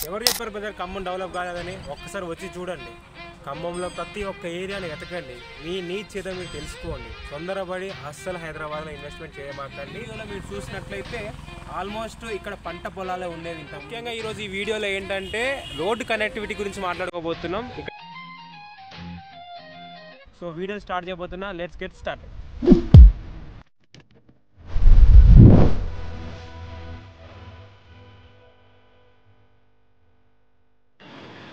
ఎవరు చెప్పారు brother Khammam develop కాలేదని? ఒక్కసారి వచ్చి చూడండి. ఖమ్మంలో ప్రతి ఒక్క ఏరియాని వెతకండి, మీ నీడ్ చేత మీరు తెలుసుకోండి. తొందరపడి అస్సలు హైదరాబాద్లో ఇన్వెస్ట్మెంట్ చేయమాకండి. ఇందులో మీరు చూసినట్లయితే ఆల్మోస్ట్ ఇక్కడ పంట పొలాలే ఉండేది. ముఖ్యంగా ఈరోజు ఈ వీడియోలో ఏంటంటే రోడ్డు కనెక్టివిటీ గురించి మాట్లాడుకోబోతున్నాం. సో వీడియో స్టార్ట్ చేయబోతున్నా, లెట్స్ గెట్ స్టార్ట్.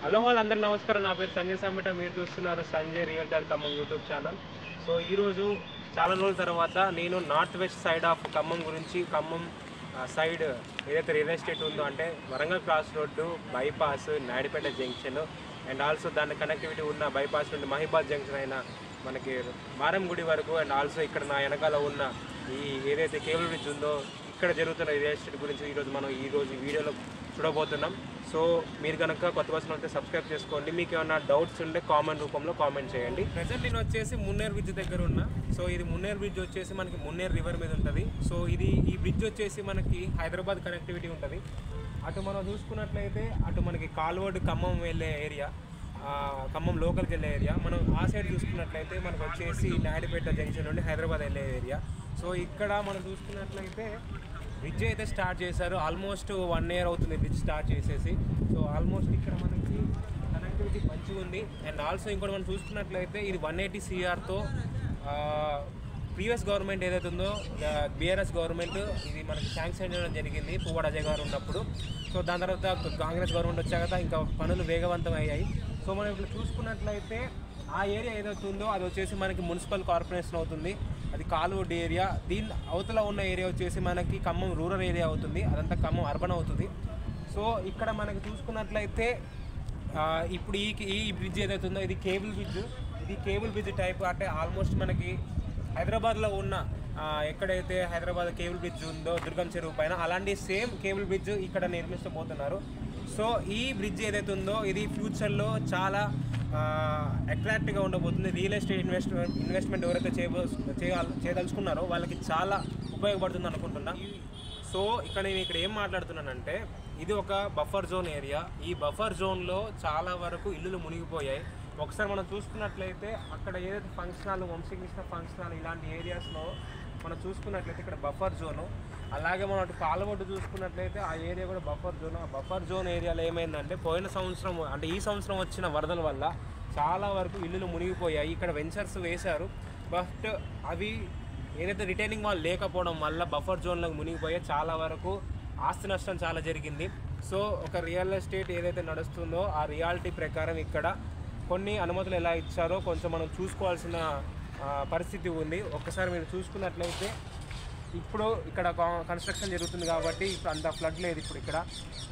హలో అందరికీ నమస్కారం. నా పేరు సంజయ్ సంబట, మీరు చూస్తున్నారు Sanjay realtor Khammam YouTube channel. So ఈరోజు చాలా రోజుల తర్వాత నేను north west side of Khammam గురించి, ఖమ్మం సైడ్ ఏదైతే రియల్ ఎస్టేట్ ఉందో అంటే Warangal cross road, bypass, Naidupeta junction and also దాని కనెక్టివిటీ ఉన్న బైపాస్ నుండి మహిబాద్ జంక్షన్ అయిన మనకి మారంగుడి వరకు అండ్ ఆల్సో ఇక్కడ నా వెనకాల ఉన్న ఈ ఏదైతే కేబుల్ బ్రిడ్జ్ ఉందో ఇక్కడ జరుగుతున్న రియల్ ఎస్టేట్ గురించి ఈరోజు మనం వీడియోలో చూడబోతున్నాం. సో మీరు కనుక కొత్త పర్సన్ అయితే సబ్స్క్రైబ్ చేసుకోండి. మీకు ఏమైనా డౌట్స్ ఉంటే కామెంట్ రూపంలో కామెంట్ చేయండి. ప్రజెంట్ నేను వచ్చేసి మున్నేర్ బ్రిడ్జ్ దగ్గర ఉన్నా. సో ఇది మున్నేర్ బ్రిడ్జ్ వచ్చేసి మనకి మున్నేర్ రివర్ మీద ఉంటుంది. సో ఈ బ్రిడ్జ్ వచ్చేసి మనకి హైదరాబాద్ కనెక్టివిటీ ఉంటుంది. అటు మనం చూసుకున్నట్లయితే అటు మనకి కాల్వడ్ ఖమ్మం వెళ్ళే ఏరియా, ఖమ్మం లోకల్కి వెళ్ళే ఏరియా. మనం ఆ సైడ్ చూసుకున్నట్లయితే మనకు వచ్చేసి నాయుడుపేట జంక్షన్ నుండి హైదరాబాద్ వెళ్ళే ఏరియా. సో ఇక్కడ మనం చూసుకున్నట్లయితే బ్రిడ్జ్ అయితే స్టార్ట్ చేశారు. ఆల్మోస్ట్ 1 year అవుతుంది బ్రిడ్జ్ స్టార్ట్ చేసేసి. సో ఆల్మోస్ట్ ఇక్కడ మనకి కనెక్టివిటీ మంచిగా ఉంది. అండ్ ఆల్సో ఇంకోటి మనం చూసుకున్నట్లయితే ఇది 180 CRతో ప్రీవియస్ గవర్నమెంట్ ఏదైతే ఉందో బీఆర్ఎస్ గవర్నమెంట్ ఇది మనకి శాంక్షన్ చేయడం జరిగింది పువ్వాడ అజయ్ గారు ఉన్నప్పుడు. సో దాని తర్వాత కాంగ్రెస్ గవర్నమెంట్ వచ్చాక ఇంకా పనులు వేగవంతం అయ్యాయి. సో మనం ఇప్పుడు చూసుకున్నట్లయితే ఆ ఏరియా ఏదైతే ఉందో అది వచ్చేసి మనకి మున్సిపల్ కార్పొరేషన్ అవుతుంది. అది కాలువడ్ ఏరియా. దీని అవతల ఉన్న ఏరియా వచ్చేసి మనకి ఖమ్మం రూరల్ ఏరియా అవుతుంది. అదంతా ఖమ్మం అర్బన్ అవుతుంది. సో ఇక్కడ మనకి చూసుకున్నట్లయితే ఇప్పుడు ఈ బ్రిడ్జ్ ఏదైతే ఉందో ఇది కేబుల్ బ్రిడ్జ్. ఇది కేబుల్ బ్రిడ్జ్ టైప్ అంటే ఆల్మోస్ట్ మనకి హైదరాబాద్లో ఉన్న ఎక్కడైతే హైదరాబాద్ కేబుల్ బ్రిడ్జ్ ఉందో దుర్గం చెరువు పైన అలాంటి సేమ్ కేబుల్ బ్రిడ్జ్ ఇక్కడ నిర్మిస్తబోతున్నారు. సో ఈ బ్రిడ్జ్ ఏదైతే ఉందో ఇది ఫ్యూచర్లో చాలా అట్రాక్టివ్గా ఉండబోతుంది. రియల్ ఎస్టేట్ ఇన్వెస్ట్మెంట్ ఎవరైతే చేయదలుచుకున్నారో వాళ్ళకి చాలా ఉపయోగపడుతుంది అనుకుంటున్నా. సో నేను ఏం మాట్లాడుతున్నానంటే ఇది ఒక బఫర్ జోన్ ఏరియా. ఈ బఫర్ జోన్లో చాలా వరకు ఇల్లులు మునిగిపోయాయి. ఒకసారి మనం చూసుకున్నట్లయితే అక్కడ ఏదైతే function hall, Vamsikrishna function hall ఇలాంటి ఏరియాస్లో మనం చూసుకున్నట్లయితే ఇక్కడ బఫర్ జోను. అలాగే మనం అటు కాలువడ్డు చూసుకున్నట్లయితే ఆ ఏరియా కూడా బఫర్ జోన్. ఆ బఫర్ జోన్ ఏరియాలో ఏమైందంటే పోయిన సంవత్సరం అంటే ఈ సంవత్సరం వచ్చిన వరదల వల్ల చాలా వరకు ఇల్లులు మునిగిపోయాయి. ఇక్కడ వెంచర్స్ వేశారు, బట్ అవి ఏదైతే రిటైనింగ్ వాల్ లేకపోవడం వల్ల బఫర్ జోన్లోకి మునిగిపోయాయి. చాలా వరకు ఆస్తి నష్టం చాలా జరిగింది. సో ఒక రియల్ ఎస్టేట్ ఏదైతే నడుస్తుందో ఆ రియాలిటీ ప్రకారం ఇక్కడ కొన్ని అనుమతులు ఎలా ఇచ్చారో కొంచెం మనం చూసుకోవాల్సిన పరిస్థితి ఉంది. ఒక్కసారి మీరు చూసుకున్నట్లయితే ఇప్పుడు ఇక్కడ కన్స్ట్రక్షన్ జరుగుతుంది కాబట్టి ఇప్పుడు అంత ఫ్లడ్ లేదు. ఇప్పుడు ఇక్కడ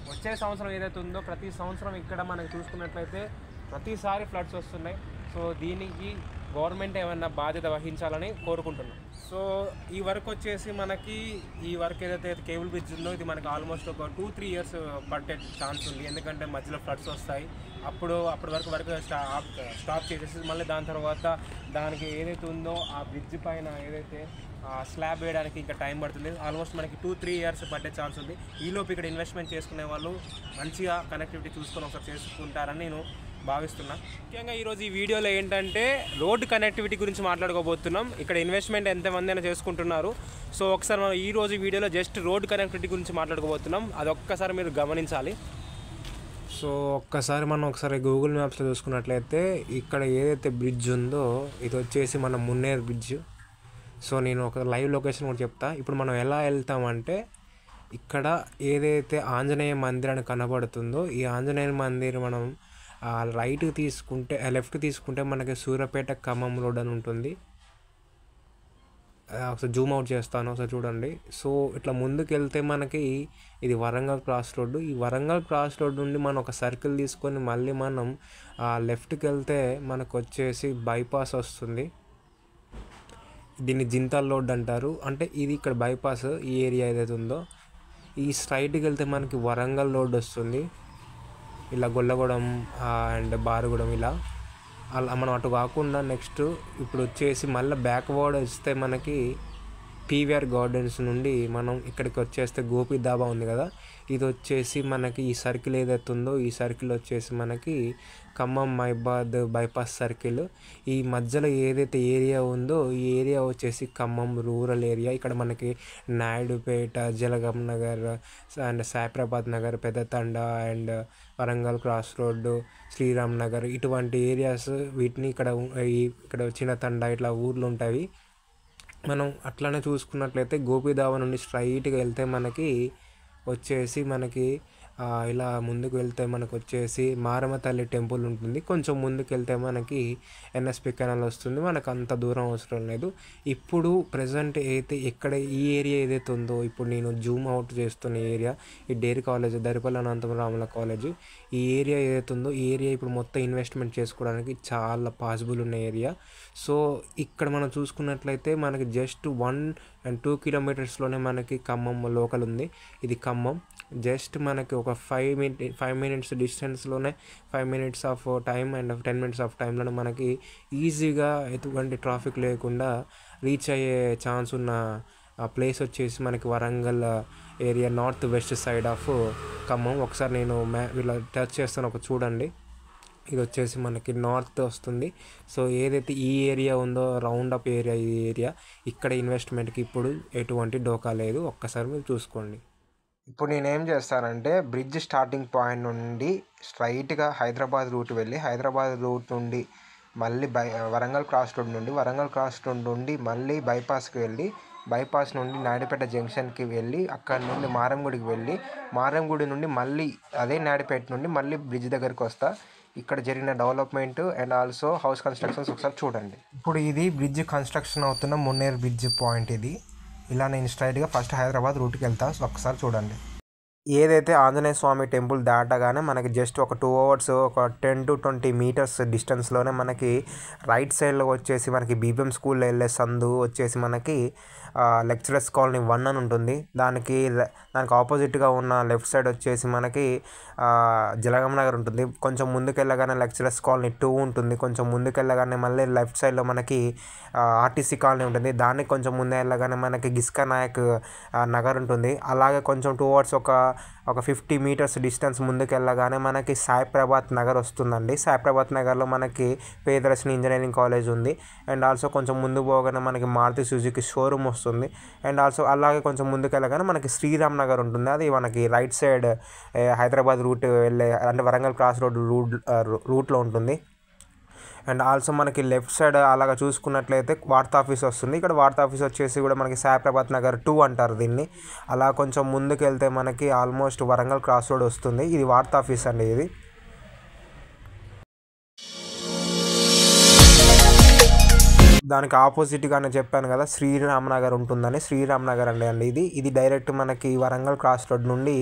వచ్చే సంవత్సరం ఏదైతే ఉందో ప్రతి సంవత్సరం ఇక్కడ మనకు చూసుకున్నట్లయితే ప్రతిసారి ఫ్లడ్స్ వస్తున్నాయి. సో దీనికి గవర్నమెంట్ ఏమైనా బాధ్యత వహించాలని కోరుకుంటున్నాం. సో ఈ వర్క్ వచ్చేసి మనకి ఈ వర్క్ ఏదైతే కేబుల్ బ్రిడ్జ్ ఉందో ఇది మనకి ఆల్మోస్ట్ ఒక 2-3 years పట్టే ఛాన్స్ ఉంది. ఎందుకంటే మధ్యలో ఫ్లడ్స్ వస్తాయి. అప్పటి వరకు స్టాప్ చేసేసి మళ్ళీ దాని తర్వాత దానికి ఏదైతే ఉందో ఆ బ్రిడ్జ్ పైన ఏదైతే స్లాబ్ వేయడానికి ఇంకా టైం పడుతుంది. ఆల్మోస్ట్ మనకి 2-3 years పట్టే ఛాన్స్ ఉంది. ఈలోపు ఇక్కడ ఇన్వెస్ట్మెంట్ చేసుకునే వాళ్ళు మంచిగా కనెక్టివిటీ చూసుకొని ఒకసారి చేసుకుంటారని నేను భావిస్తున్నా. ముఖ్యంగా ఈరోజు ఈ వీడియోలో ఏంటంటే రోడ్డు కనెక్టివిటీ గురించి మాట్లాడుకోబోతున్నాం. ఇక్కడ ఇన్వెస్ట్మెంట్ ఎంతమంది అయినా చేసుకుంటున్నారు. సో ఒకసారి మనం ఈరోజు వీడియోలో జస్ట్ రోడ్డు కనెక్టివిటీ గురించి మాట్లాడుకోబోతున్నాం. అది ఒక్కసారి మీరు గమనించాలి. సో ఒకసారి గూగుల్ మ్యాప్స్లో చూసుకున్నట్లయితే ఇక్కడ ఏదైతే బ్రిడ్జ్ ఉందో ఇది వచ్చేసి మన మున్నేర్ బ్రిడ్జ్. సో నేను ఒక లైవ్ లొకేషన్ కూడా చెప్తా. ఇప్పుడు మనం ఎలా వెళ్తామంటే ఇక్కడ ఏదైతే ఆంజనేయ మందిర్ అని కనబడుతుందో ఈ ఆంజనేయ మందిర్ మనం రైట్కి తీసుకుంటే లెఫ్ట్ తీసుకుంటే మనకి సూర్యాపేట ఖమ్మం రోడ్ అని ఉంటుంది. ఒకసారి జూమ్ అవుట్ చేస్తాను, ఒకసారి చూడండి. సో ఇట్లా ముందుకు వెళ్తే మనకి ఇది వరంగల్ క్రాస్ రోడ్డు. ఈ వరంగల్ క్రాస్ రోడ్ నుండి మనం ఒక సర్కిల్ తీసుకొని మళ్ళీ మనం లెఫ్ట్కి వెళ్తే మనకు వచ్చేసి బైపాస్ వస్తుంది. దీన్ని జింతాల్ రోడ్ అంటారు. అంటే ఇది ఇక్కడ బైపాస్ ఈ ఏరియా ఏదైతే ఉందో ఈ స్ట్రైట్కి వెళ్తే మనకి వరంగల్ రోడ్ వస్తుంది. ఇలా గొల్లగూడెం అండ్ బారుగూడెం ఇలా అలా మనం అటు కాకుండా నెక్స్ట్ ఇప్పుడు వచ్చేసి మళ్ళీ బ్యాక్వర్డ్ వస్తే మనకి పీవీఆర్ గార్డెన్స్ నుండి మనం ఇక్కడికి వచ్చేస్తే గోపి దాబా ఉంది కదా, ఇది వచ్చేసి మనకి ఈ సర్కిల్ ఏదైతే ఉందో ఈ సర్కిల్ వచ్చేసి మనకి ఖమ్మం మైబాద్ బైపాస్ సర్కిల్. ఈ మధ్యలో ఏదైతే ఏరియా ఉందో ఈ ఏరియా వచ్చేసి ఖమ్మం రూరల్ ఏరియా. ఇక్కడ మనకి Naidupeta, Jalagam Nagar and Saiprabad Nagar, Peddathanda and Warangal cross road, Sriram Nagar ఇటువంటి ఏరియాస్ వీటిని ఇక్కడ చిన్నతండ ఇట్లా ఊర్లు ఉంటాయి. మనం అట్లానే చూసుకున్నట్లయితే గోపిదావ నుండి స్ట్రైట్గా వెళ్తే మనకి వచ్చేసి ఇలా ముందుకు వెళ్తే మనకు వచ్చేసి మారమ్మ తల్లి టెంపుల్ ఉంటుంది. కొంచెం ముందుకు వెళ్తే మనకి ఎన్ఎస్పి కెనాల్ వస్తుంది. మనకు అంత దూరం అవసరం లేదు. ఇప్పుడు ప్రజెంట్ అయితే ఈ ఏరియా ఏదైతే ఉందో ఇప్పుడు నేను జూమ్ అవుట్ చేస్తున్న ఏరియా ఈ డైరీ కాలేజ్, దరిపల్లి అనంతరాముల కాలేజ్, ఈ ఏరియా ఏదైతే ఉందో ఈ ఏరియా ఇప్పుడు మొత్తం ఇన్వెస్ట్మెంట్ చేసుకోవడానికి చాలా పాసిబుల్ ఉన్న ఏరియా. సో ఇక్కడ మనం చూసుకున్నట్లయితే మనకి జస్ట్ 1 and 2 kilometersలోనే మనకి ఖమ్మం లోకల్ ఉంది. ఇది ఖమ్మం జస్ట్ మనకి ఒక 5 minutes డిస్టెన్స్లోనే 5 minutes of time and 10 minutes of టైంలోనే మనకి ఈజీగా ఎటువంటి ట్రాఫిక్ లేకుండా రీచ్ అయ్యే ఛాన్స్ ఉన్న ప్లేస్ వచ్చేసి మనకి Warangal area north west side of Khammam. ఒకసారి నేను ఇలా టచ్ చేస్తాను, ఒక చూడండి. ఇది వచ్చేసి మనకి నార్త్ వస్తుంది. సో ఏదైతే ఈ ఏరియా ఉందో రౌండ్ అప్ ఏరియా, ఈ ఏరియా ఇక్కడ ఇన్వెస్ట్మెంట్కి ఇప్పుడు ఎటువంటి డోకా లేదు. ఒక్కసారి మీరు చూసుకోండి. ఇప్పుడు నేనేం చేస్తానంటే బ్రిడ్జ్ స్టార్టింగ్ పాయింట్ నుండి స్ట్రైట్గా హైదరాబాద్ రూట్ వెళ్ళి హైదరాబాద్ రూట్ నుండి మళ్ళీ వరంగల్ క్రాస్ రోడ్ నుండి మళ్ళీ బైపాస్కి వెళ్ళి బైపాస్ నుండి నాయుడుపేట జంక్షన్కి వెళ్ళి అక్కడ నుండి మారంగుడికి వెళ్ళి మారంగుడి నుండి మళ్ళీ అదే నాయుడుపేట నుండి మళ్ళీ బ్రిడ్జ్ దగ్గరికి వస్తా. ఇక్కడ జరిగిన development and also house constructions ఒకసారి చూడండి. ఇప్పుడు ఇది బ్రిడ్జ్ కన్స్ట్రక్షన్ అవుతున్న మున్నేర్ బ్రిడ్జ్ పాయింట్. ఇది ఇలా నేను స్ట్రైట్గా ఫస్ట్ హైదరాబాద్ రూట్కి వెళ్తాను. ఒకసారి చూడండి. ఏదైతే ఆంజనేయ స్వామి టెంపుల్ దాటగానే మనకి జస్ట్ ఒక 2 hours ఒక 10 to 20 meters డిస్టెన్స్లోనే మనకి రైట్ సైడ్లో వచ్చేసి మనకి బీబీఎం స్కూల్లో వెళ్ళే సందు వచ్చేసి మనకి లెక్చరర్స్ కాలనీ 1 అని ఉంటుంది. దానికి ఆపోజిట్గా ఉన్న లెఫ్ట్ సైడ్ వచ్చేసి మనకి జలగం నగర్ ఉంటుంది. కొంచెం ముందుకు వెళ్ళగానే లెక్చరర్స్ కాలనీ 2 ఉంటుంది. కొంచెం ముందుకు వెళ్ళగానే మళ్ళీ లెఫ్ట్ సైడ్లో మనకి ఆర్టీసీ కాలనీ ఉంటుంది. దానికి కొంచెం ముందే వెళ్ళగానే మనకి గిస్కా నాయక్ నగర్ ఉంటుంది. అలాగే కొంచెం 2 hours ఒక 50 meters డిస్టెన్స్ ముందుకు వెళ్ళగానే మనకి సైప్రాబాద్ నగర్ వస్తుందండి. సైప్రాబాద్ నగర్లో మనకి ప్రియదర్శిని ఇంజనీరింగ్ కాలేజ్ ఉంది. అండ్ ఆల్సో కొంచెం ముందు పోగానే మనకి మారుతి సుజుకి షోరూమ్ వస్తుంది. అండ్ ఆల్సో అలాగే కొంచెం ముందుకు వెళ్ళగానే మనకి శ్రీరామ్ నగర్ ఉంటుంది. అది మనకి రైట్ సైడ్ హైదరాబాద్ రూట్ వెళ్ళే అంటే వరంగల్ క్రాస్ రోడ్ రూట్లో ఉంటుంది. అండ్ ఆల్సో మనకి లెఫ్ట్ సైడ్ అలాగా చూసుకున్నట్లయితే వార్తా ఆఫీస్ వస్తుంది. ఇక్కడ వార్తా ఆఫీస్ వచ్చేసి కూడా మనకి సైప్రాబాద్ నగర్ 2 అంటారు దీన్ని. అలా కొంచెం ముందుకు వెళ్తే మనకి ఆల్మోస్ట్ వరంగల్ క్రాస్ రోడ్ వస్తుంది. ఇది వార్తా ఆఫీస్ అండి. ఇది దానికి ఆపోజిట్గానే చెప్పాను కదా శ్రీరామ్ నగర్ ఉంటుందని. శ్రీరామ్ నగర్ అండి ఇది డైరెక్ట్ మనకి వరంగల్ క్రాస్ రోడ్ నుండి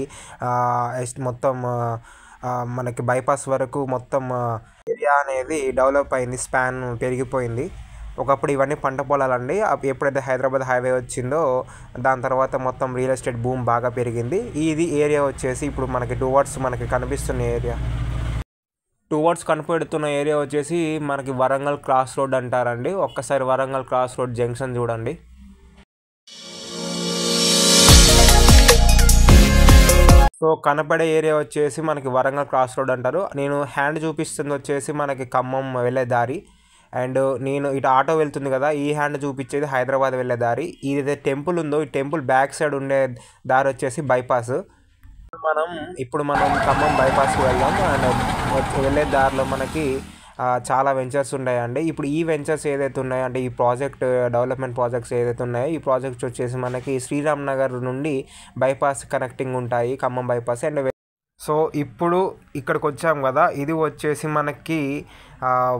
మొత్తం మనకి బైపాస్ వరకు మొత్తం ఏరియా అనేది డెవలప్ అయింది. స్పాన్ పెరిగిపోయింది. ఒకప్పుడు ఇవన్నీ పంట పొలాలండి. ఎప్పుడైతే హైదరాబాద్ హైవే వచ్చిందో దాని తర్వాత మొత్తం రియల్ ఎస్టేట్ భూమి బాగా పెరిగింది. ఇది ఏరియా వచ్చేసి ఇప్పుడు మనకి 2 hours మనకి కనిపిస్తున్న ఏరియా 2 hours కనపడుతున్న ఏరియా వచ్చేసి మనకి వరంగల్ క్రాస్ రోడ్ అంటారండి. ఒక్కసారి వరంగల్ క్రాస్ రోడ్ జంక్షన్ చూడండి. సో కనపడే ఏరియా వచ్చేసి మనకి వరంగల్ క్రాస్ రోడ్ అంటారు. నేను హ్యాండ్ చూపిస్తుంది వచ్చేసి మనకి ఖమ్మం వెళ్ళే దారి. అండ్ నేను ఇటు ఆటో వెళ్తుంది కదా, ఈ హ్యాండ్ చూపించేది హైదరాబాద్ వెళ్ళే దారి. ఏదైతే టెంపుల్ ఉందో ఈ టెంపుల్ బ్యాక్ సైడ్ ఉండే దారి వచ్చేసి బైపాస్. ఇప్పుడు మనం ఖమ్మం బైపాస్కి వెళ్దాం. అండ్ వెళ్ళే దారిలో మనకి చాలా వెంచర్స్ ఉన్నాయండి. ఇప్పుడు ఈ వెంచర్స్ ఏదైతే ఉన్నాయో అంటే ఈ ప్రాజెక్ట్ డెవలప్మెంట్ ప్రాజెక్ట్స్ ఏదైతే ఉన్నాయో ఈ ప్రాజెక్ట్స్ వచ్చేసి మనకి శ్రీరామ్ నగర్ నుండి బైపాస్ కనెక్టింగ్ ఉంటాయి, ఖమ్మం బైపాస్. అండ్ సో ఇప్పుడు ఇక్కడికి వచ్చాం కదా, ఇది వచ్చేసి మనకి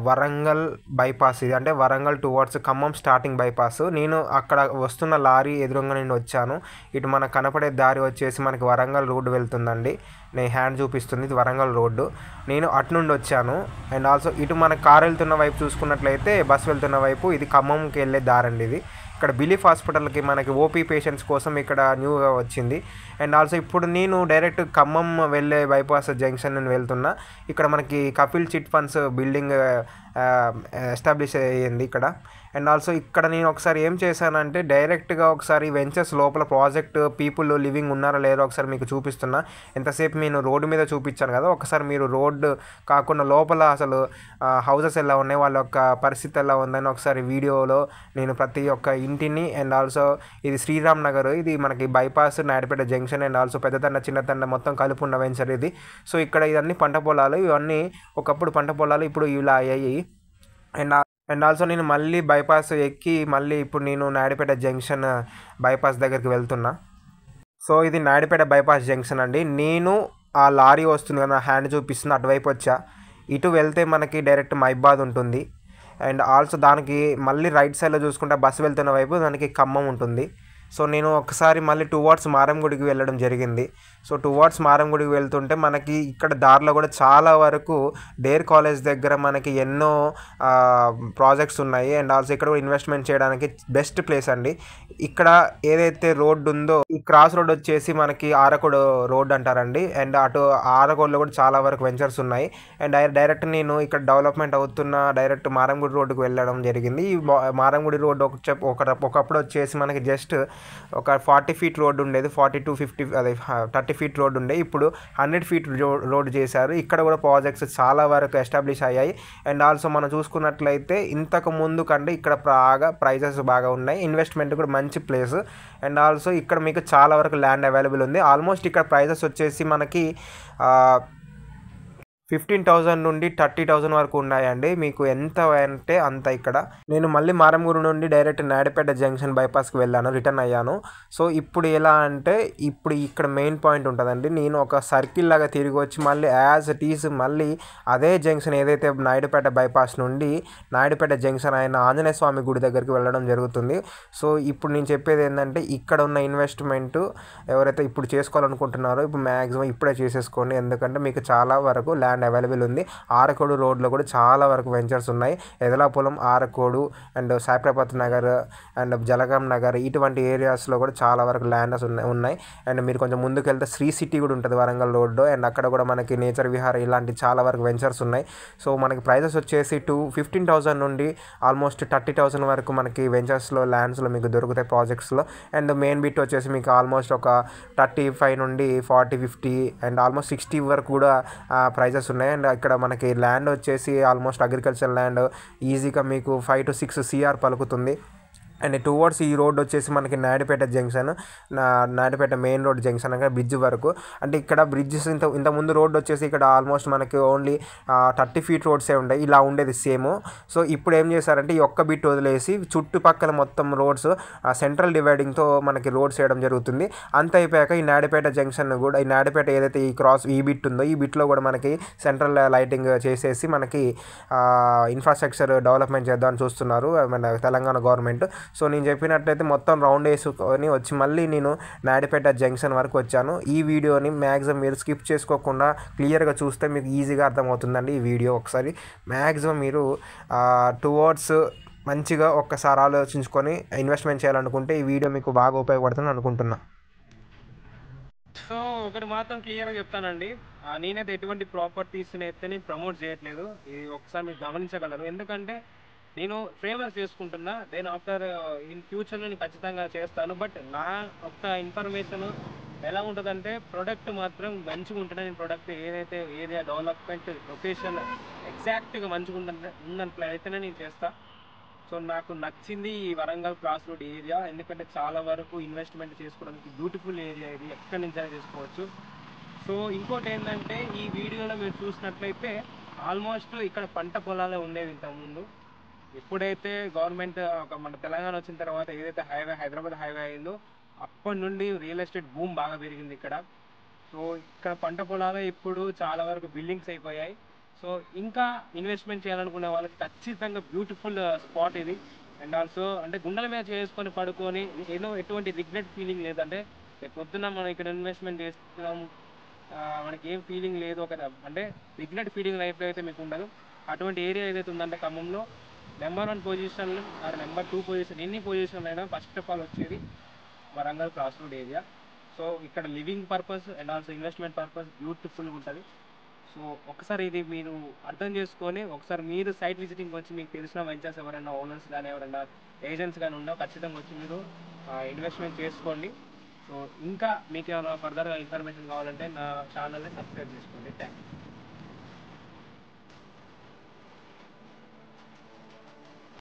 వరంగల్ బైపాస్. ఇది అంటే Warangal towards Khammam starting bypass. నేను అక్కడ వస్తున్న లారీ ఎదురుగా నేను వచ్చాను. ఇటు మనకు కనపడే దారి వచ్చేసి మనకి వరంగల్ రోడ్డు వెళ్తుందండి. నేను హ్యాండ్ చూపిస్తుంది ఇది వరంగల్ రోడ్డు. నేను అటు నుండి వచ్చాను. అండ్ ఆల్సో ఇటు మన కారు వెళ్తున్న వైపు చూసుకున్నట్లయితే బస్సు వెళ్తున్న వైపు ఇది ఖమ్మంకి వెళ్ళే దారండి. ఇది ఇక్కడ బిలీఫ్ హాస్పిటల్కి మనకి ఓపీ పేషెంట్స్ కోసం ఇక్కడ న్యూగా వచ్చింది. అండ్ ఆల్సో ఇప్పుడు నేను డైరెక్ట్ ఖమ్మం వెళ్ళే బైపాస్ జంక్షన్ నుండి వెళ్తున్నా. ఇక్కడ మనకి Kapil chit funds building establish అయ్యింది ఇక్కడ. అండ్ ఆల్సో ఇక్కడ నేను ఒకసారి ఏం చేశానంటే డైరెక్ట్గా ఒకసారి వెంచర్స్ లోపల ప్రాజెక్ట్ పీపుల్ లివింగ్ ఉన్నారా లేదో ఒకసారి మీకు చూపిస్తున్నా. ఎంతసేపు నేను రోడ్డు మీద చూపించాను కదా, ఒకసారి మీరు రోడ్డు కాకుండా లోపల అసలు హౌసెస్ ఎలా ఉన్నాయి, వాళ్ళ యొక్క పరిస్థితి ఎలా ఉందని ఒకసారి వీడియోలో నేను ప్రతి ఒక్క ఇంటిని అండ్ ఆల్సో ఇది శ్రీరామ్ నగర్, ఇది మనకి bypass Naidupeta junction and also Peddathanda Chinnathanda మొత్తం కలిపి ఉన్న వెంచర్ ఇది. సో ఇక్కడ ఇవన్నీ పంట పొలాలు, ఇవన్నీ ఒకప్పుడు పంట పొలాలు ఇప్పుడు ఇలా అయ్యాయి. అండ్ ఆల్సో నేను మళ్ళీ బైపాస్ ఎక్కి మళ్ళీ ఇప్పుడు నేను నాయుడుపేట జంక్షన్ బైపాస్ దగ్గరికి వెళ్తున్నా. సో ఇది నాయుడుపేట బైపాస్ జంక్షన్ అండి. నేను ఆ లారీ వస్తుంది కదా, నా హ్యాండ్ చూపిస్తుంది, అటువైపు వచ్చా. ఇటు వెళ్తే మనకి డైరెక్ట్ మైబాద్ ఉంటుంది. అండ్ ఆల్సో దానికి మళ్ళీ రైట్ సైడ్లో చూసుకుంటే బస్సు వెళ్తున్న వైపు దానికి ఖమ్మం ఉంటుంది. సో నేను ఒకసారి మళ్ళీ టువర్డ్స్ మారంగుడికి వెళ్ళడం జరిగింది. సో టువర్డ్స్ మారంగుడికి వెళ్తుంటే మనకి ఇక్కడ దారిలో కూడా చాలా వరకు డేర్ కాలేజ్ దగ్గర మనకి ఎన్నో ప్రాజెక్ట్స్ ఉన్నాయి. అండ్ ఆల్సో ఇక్కడ కూడా ఇన్వెస్ట్మెంట్ చేయడానికి బెస్ట్ ప్లేస్ అండి. ఇక్కడ ఏదైతే రోడ్డు ఉందో ఈ క్రాస్ రోడ్ వచ్చేసి మనకి ఆరకోడు రోడ్ అంటారండి. అండ్ అటు ఆరకోడులో కూడా చాలా వరకు వెంచర్స్ ఉన్నాయి. అండ్ డైరెక్ట్ నేను ఇక్కడ డెవలప్మెంట్ అవుతున్న డైరెక్ట్ మారంగుడి రోడ్డుకు వెళ్ళడం జరిగింది. ఈ మారంగుడి రోడ్డు ఒకప్పుడు వచ్చేసి మనకి జస్ట్ ఒక 40 ఫీట్ రోడ్డు ఉండేది, 40 to 50 అదే 30 ఫీట్ రోడ్డు ఉండే. ఇప్పుడు 100 ఫీట్ రోడ్డు చేశారు. ఇక్కడ కూడా ప్రాజెక్ట్స్ చాలా వరకు ఎస్టాబ్లిష్ అయ్యాయి. అండ్ ఆల్సో మనం చూసుకున్నట్లయితే ఇంతకు ముందు కంటే ఇక్కడ ప్రైజెస్ బాగా ఉన్నాయి, ఇన్వెస్ట్మెంట్ కూడా మంచి ప్లేస్. అండ్ ఆల్సో ఇక్కడ మీకు చాలా వరకు ల్యాండ్ అవైలబుల్ ఉంది. ఆల్మోస్ట్ ఇక్కడ ప్రైజెస్ వచ్చేసి మనకి 15,000 నుండి 30,000 వరకు ఉన్నాయండి. మీకు ఎంత అంటే అంత. ఇక్కడ నేను మళ్ళీ మారంగూరు నుండి డైరెక్ట్ నాయుడుపేట జంక్షన్ బైపాస్కి వెళ్ళాను, రిటర్న్ అయ్యాను. సో ఇప్పుడు ఎలా అంటే ఇప్పుడు ఇక్కడ మెయిన్ పాయింట్ ఉంటుందండి. నేను ఒక సర్కిల్ లాగా తిరిగి వచ్చి మళ్ళీ యాజ్ ఇట్ ఈజ్ మళ్ళీ అదే జంక్షన్ ఏదైతే నాయుడుపేట బైపాస్ నుండి నాయుడుపేట జంక్షన్ అయిన ఆంజనేయ స్వామి గుడి దగ్గరికి వెళ్ళడం జరుగుతుంది. సో ఇప్పుడు నేను చెప్పేది ఏంటంటే ఇక్కడ ఉన్న ఇన్వెస్ట్మెంట్ ఎవరైతే ఇప్పుడు చేసుకోవాలనుకుంటున్నారో ఇప్పుడు మ్యాక్సిమం ఇప్పుడే చేసేసుకోండి. ఎందుకంటే మీకు చాలా వరకు ల్యాండ్ అవైలబుల్ ఉంది. ఆరకోడు రోడ్లో కూడా చాలా వరకు వెంచర్స్ ఉన్నాయి. ఎదలాపురం, ఆరకోడు అండ్ సాయిప్రపత్ నగర్ అండ్ జలగాం నగర్ ఇటువంటి ఏరియాస్లో కూడా చాలా వరకు ల్యాండ్స్ ఉన్నాయి. అండ్ మీరు కొంచెం ముందుకు వెళ్తే శ్రీ సిటీ కూడా ఉంటుంది వరంగల్ రోడ్లో. అండ్ అక్కడ కూడా మనకి నేచర్ విహార్ ఇలాంటి చాలా వరకు వెంచర్స్ ఉన్నాయి. సో మనకి ప్రైజెస్ వచ్చేసి 15,000 నుండి ఆల్మోస్ట్ 30,000 వరకు మనకి వెంచర్స్లో ల్యాండ్స్లో మీకు దొరుకుతాయి ప్రాజెక్ట్స్లో. అండ్ మెయిన్ బిట్ వచ్చేసి మీకు ఆల్మోస్ట్ ఒక 35 నుండి 40, 50 అండ్ ఆల్మోస్ట్ 60 వరకు కూడా ప్రైజెస్ ఉన్నాయి. అండ్ ఇక్కడ మనకి ల్యాండ్ వచ్చేసి ఆల్మోస్ట్ అగ్రికల్చర్ ల్యాండ్ ఈజీగా మీకు 5 to 6 CR పలుకుతుంది. అండ్ టువర్డ్స్ ఈ రోడ్ వచ్చేసి మనకి Naidupeta junction, Naidupeta main road junction అంటే బ్రిడ్జ్ వరకు. అంటే ఇక్కడ బ్రిడ్జెస్ ఇంత ముందు రోడ్ వచ్చేసి ఇక్కడ ఆల్మోస్ట్ మనకి ఓన్లీ 30 ఫీట్ రోడ్సే ఉండేవి, ఇలా ఉండేది సేమ్. సో ఇప్పుడు ఏం చేశారంటే ఈ ఒక్క బిట్ వదిలేసి చుట్టుపక్కల మొత్తం రోడ్స్ సెంట్రల్ డివైడింగ్తో మనకి రోడ్స్ వేయడం జరుగుతుంది. అంత అయిపోయాక ఈ నాయుడుపేట జంక్షన్ కూడా ఈ నాయుడుపేట ఏదైతే ఈ బిట్ ఉందో ఈ బిట్లో కూడా మనకి సెంట్రల్ లైటింగ్ చేసేసి మనకి ఇన్ఫ్రాస్ట్రక్చర్ డెవలప్మెంట్ చేద్దామని చూస్తున్నారు మన తెలంగాణ గవర్నమెంట్. సో నేను చెప్పినట్లయితే మొత్తం రౌండ్ వేసుకొని వచ్చి మళ్ళీ నేను నాయుడుపేట జంక్షన్ వరకు వచ్చాను. ఈ వీడియోని మ్యాక్సిమం మీరు స్కిప్ చేసుకోకుండా క్లియర్గా చూస్తే మీకు ఈజీగా అర్థమవుతుందండి. ఈ వీడియో ఒకసారి మ్యాక్సిమం మీరు టువర్డ్స్ మంచిగా ఒక్కసారి ఆలోచించుకొని ఇన్వెస్ట్మెంట్ చేయాలనుకుంటే ఈ వీడియో మీకు బాగా ఉపయోగపడుతుంది అనుకుంటున్నా. సో ఒకటి మాత్రం క్లియర్గా చెప్తానండి, నేనైతే ఎటువంటి ప్రాపర్టీస్ని అయితే నేను ప్రమోట్ చేయట్లేదు. ఇది ఒకసారి మీరు గమనించగలరు. ఎందుకంటే నేను ఫేమస్ చేసుకుంటున్నా, నేను ఆఫ్టర్ ఇన్ ఫ్యూచర్లో నేను ఖచ్చితంగా చేస్తాను. బట్ నా ఒక్క ఇన్ఫర్మేషన్ ఎలా ఉంటుందంటే ప్రొడక్ట్ మాత్రం మంచిగా ఉంటుంది. నేను ప్రొడక్ట్ ఏదైతే ఏరియా డెవలప్మెంట్ లొకేషన్ ఎగ్జాక్ట్గా మంచిగా ఉన్నట్లయితేనే నేను చేస్తాను. సో నాకు నచ్చింది ఈ వరంగల్ క్రాస్ రోడ్ ఏరియా, ఎందుకంటే చాలా వరకు ఇన్వెస్ట్మెంట్ చేసుకోవడానికి బ్యూటిఫుల్ ఏరియా ఇది, ఎక్కడి నుంచైనా చేసుకోవచ్చు. సో ఇంకోటి ఏంటంటే ఈ వీడియోలో మీరు చూసినట్లయితే ఆల్మోస్ట్ ఇక్కడ పంట పొలాలే ఉండేవి ఇంతకుముందు. ఎప్పుడైతే గవర్నమెంట్ మన తెలంగాణ వచ్చిన తర్వాత ఏదైతే హైదరాబాద్ హైవే అయిందో అప్పటి నుండి రియల్ ఎస్టేట్ భూమి బాగా పెరిగింది ఇక్కడ. సో ఇక్కడ పంట పొలాలు ఇప్పుడు చాలా వరకు బిల్డింగ్స్ అయిపోయాయి. సో ఇంకా ఇన్వెస్ట్మెంట్ చేయాలనుకునే వాళ్ళకి ఖచ్చితంగా బ్యూటిఫుల్ స్పాట్ ఇది. అండ్ ఆల్సో అంటే గుండెల మీద చేసుకొని పడుకొని ఎటువంటి రిగ్రెట్ ఫీలింగ్ లేదంటే రేపు పొద్దున్న మనం ఇక్కడ ఇన్వెస్ట్మెంట్ చేస్తున్నాం మనకి ఏం ఫీలింగ్ లేదు, ఒక అంటే రిగ్రెట్ ఫీలింగ్ లైఫ్లో అయితే మీకు ఉండదు. అటువంటి ఏరియా ఏదైతే ఉందంటే ఖమ్మంలో number 1 position or number 2 position ఎన్ని పొజిషన్లు అయినా ఫస్ట్ ఆఫ్ ఆల్ వచ్చేది Warangal cross road area. So ఇక్కడ living purpose and also investment purpose బ్యూటిఫుల్గా ఉంటుంది. సో ఒకసారి ఇది మీరు అర్థం చేసుకొని ఒకసారి మీరు సైట్ విజిటింగ్ వచ్చి మీకు తెలిసిన వెంచర్స్ ఎవరైనా ఓనర్స్ కానీ ఎవరైనా ఏజెంట్స్ కానీ ఉన్నా ఖచ్చితంగా వచ్చి మీరు ఇన్వెస్ట్మెంట్ చేసుకోండి. సో ఇంకా మీకు ఏమైనా ఫర్దర్గా ఇన్ఫర్మేషన్ కావాలంటే నా ఛానల్ని సబ్స్క్రైబ్ చేసుకోండి. Thank you.